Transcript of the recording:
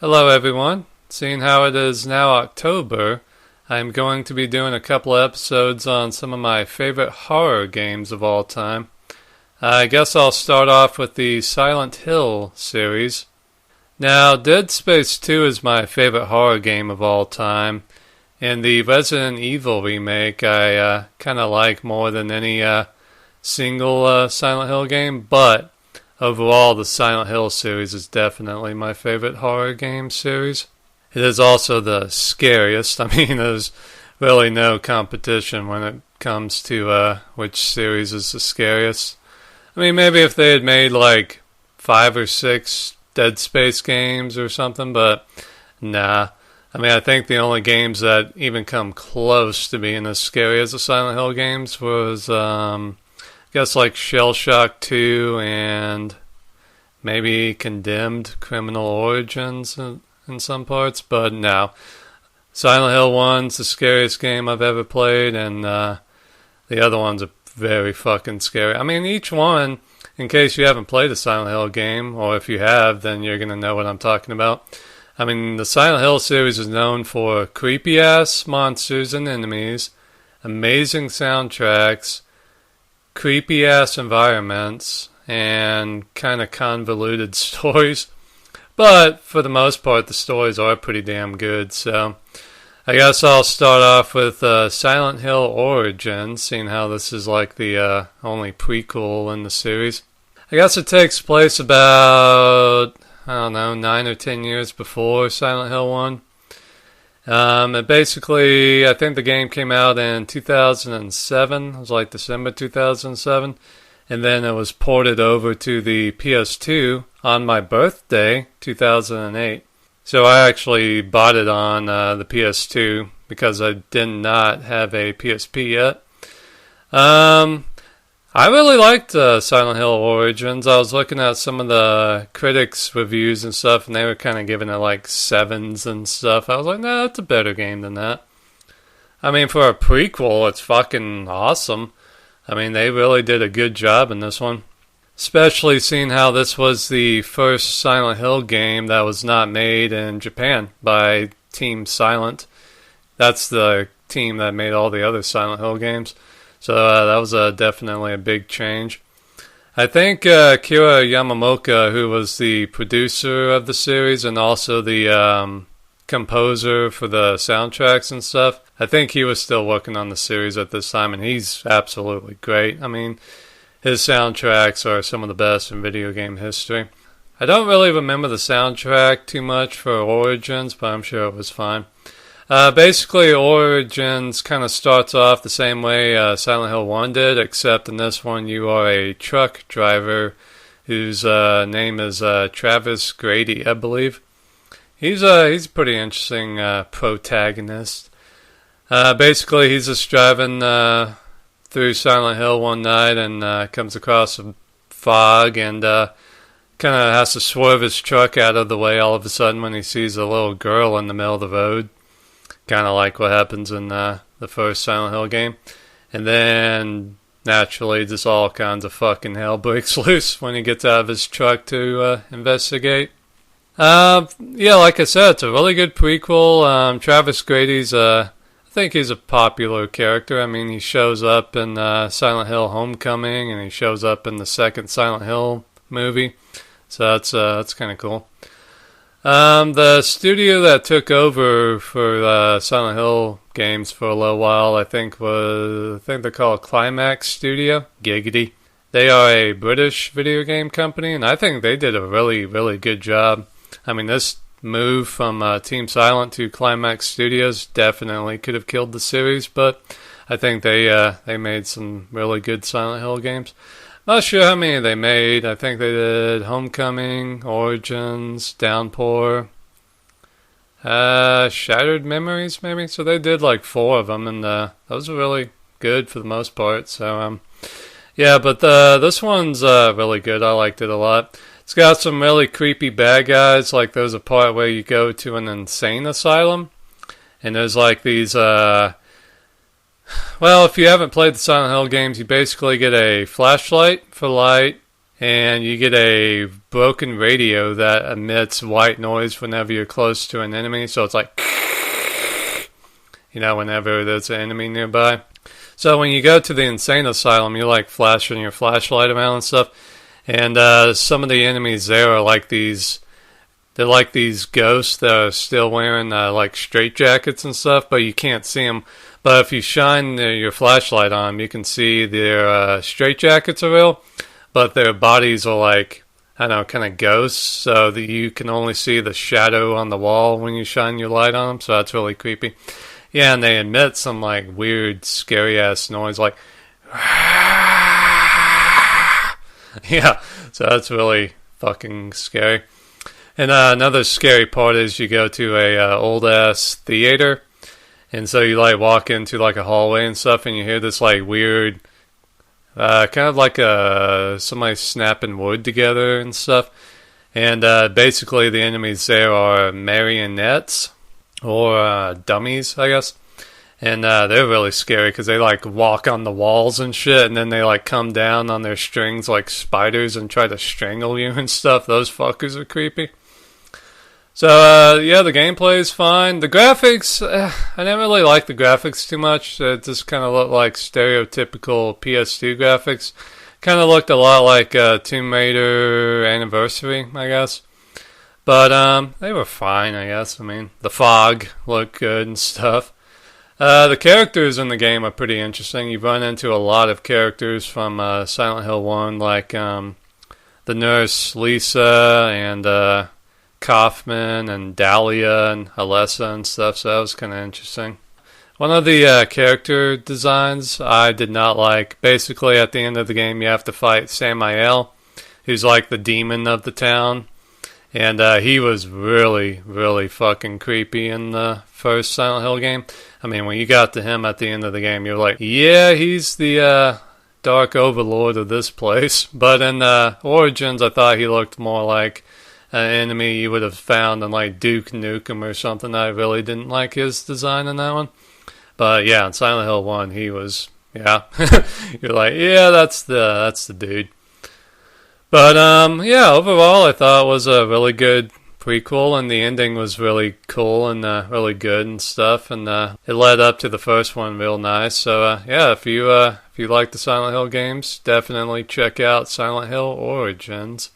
Hello everyone. Seeing how it is now October, I'm going to be doing a couple of episodes on some of my favorite horror games of all time. I guess I'll start off with the Silent Hill series. Now, Dead Space 2 is my favorite horror game of all time, and the Resident Evil remake I kind of like more than any single Silent Hill game, but overall, the Silent Hill series is definitely my favorite horror game series. It is also the scariest. I mean, there's really no competition when it comes to which series is the scariest. I mean, maybe if they had made like 5 or 6 Dead Space games or something, but nah. I mean, I think the only games that even come close to being as scary as the Silent Hill games was I guess like Shell Shock 2 and maybe Condemned Criminal Origins in some parts, but no. Silent Hill 1's the scariest game I've ever played, and the other ones are very fucking scary. I mean, each one, in case you haven't played a Silent Hill game, or if you have, then you're going to know what I'm talking about. I mean, the Silent Hill series is known for creepy-ass monsters and enemies, amazing soundtracks, creepy-ass environments, and kind of convoluted stories. But for the most part, the stories are pretty damn good. So I guess I'll start off with Silent Hill Origins, seeing how this is like the only prequel in the series. I guess it takes place about, I don't know, 9 or 10 years before Silent Hill 1. And basically, I think the game came out in 2007. It was like December 2007. And then it was ported over to the PS2 on my birthday, 2008. So I actually bought it on the PS2 because I did not have a PSP yet. I really liked Silent Hill Origins. I was looking at some of the critics' reviews and stuff, and they were kind of giving it like 7s and stuff. I was like, nah, that's a better game than that. I mean, for a prequel, it's fucking awesome. I mean, they really did a good job in this one. Especially seeing how this was the first Silent Hill game that was not made in Japan by Team Silent. That's the team that made all the other Silent Hill games. So that was definitely a big change. I think Akira Yamamoto, who was the producer of the series and also the composer for the soundtracks and stuff, I think he was still working on the series at this time, and he's absolutely great. I mean, his soundtracks are some of the best in video game history. I don't really remember the soundtrack too much for Origins, but I'm sure it was fine. Basically, Origins kind of starts off the same way Silent Hill 1 did, except in this one you are a truck driver whose name is Travis Grady, I believe. He's a pretty interesting protagonist. Basically, he's just driving through Silent Hill one night and comes across some fog and kind of has to swerve his truck out of the way all of a sudden when he sees a little girl in the middle of the road. Kind of like what happens in the first Silent Hill game. And then, naturally, just all kinds of fucking hell breaks loose when he gets out of his truck to investigate. Yeah, like I said, it's a really good prequel. Travis Grady's, I think he's a popular character. I mean, he shows up in Silent Hill Homecoming, and he shows up in the second Silent Hill movie. So that's kind of cool. The studio that took over for Silent Hill games for a little while, I think they're called Climax Studio. Giggity. They are a British video game company, and I think they did a really, really good job. I mean, this move from Team Silent to Climax Studios definitely could have killed the series, but I think they made some really good Silent Hill games. Not sure how many they made. I think they did Homecoming, Origins, Downpour, Shattered Memories, maybe. So they did like 4 of them, and those were really good for the most part. So yeah, but this one's really good. I liked it a lot. It's got some really creepy bad guys. Like there's a part where you go to an insane asylum, and there's like these well, if you haven't played the Silent Hill games, you basically get a flashlight for light and you get a broken radio that emits white noise whenever you're close to an enemy. So it's like, whenever there's an enemy nearby. So when you go to the insane asylum, you're like flashing your flashlight around and stuff. And some of the enemies there are like these. They're like these ghosts that are still wearing like straitjackets and stuff, but you can't see them. But if you shine your flashlight on them, you can see their straitjackets are real, but their bodies are like, I don't know, kind of ghosts, so that you can only see the shadow on the wall when you shine your light on them, so that's really creepy. Yeah, and they emit some like weird, scary-ass noise, like, yeah, so that's really fucking scary. And another scary part is you go to a old-ass theater, and so you like walk into like a hallway and stuff, and you hear this like weird, kind of like somebody snapping wood together and stuff. And basically the enemies there are marionettes, or dummies, I guess. And they're really scary because they like walk on the walls and shit, and then they like come down on their strings like spiders and try to strangle you and stuff. Those fuckers are creepy. So, yeah, the gameplay is fine. The graphics, I didn't really like the graphics too much. It just kind of looked like stereotypical PS2 graphics. Kind of looked a lot like Tomb Raider Anniversary, I guess. But, they were fine, I guess. I mean, the fog looked good and stuff. The characters in the game are pretty interesting. You run into a lot of characters from Silent Hill 1, like the nurse Lisa and Kaufman and Dahlia and Alessa and stuff, so that was kind of interesting. One of the character designs I did not like. Basically, at the end of the game, you have to fight Samael, who's like the demon of the town. And he was really, really fucking creepy in the first Silent Hill game. I mean, when you got to him at the end of the game, you're like, yeah, he's the dark overlord of this place. But in Origins, I thought he looked more like an enemy you would have found in like Duke Nukem or something. I really didn't like his design in that one. But yeah, in Silent Hill 1, he was, yeah. You're like, yeah, that's the dude. But yeah, overall I thought it was a really good prequel, and the ending was really cool and really good and stuff, and it led up to the first one real nice. So yeah, if you like the Silent Hill games, definitely check out Silent Hill Origins.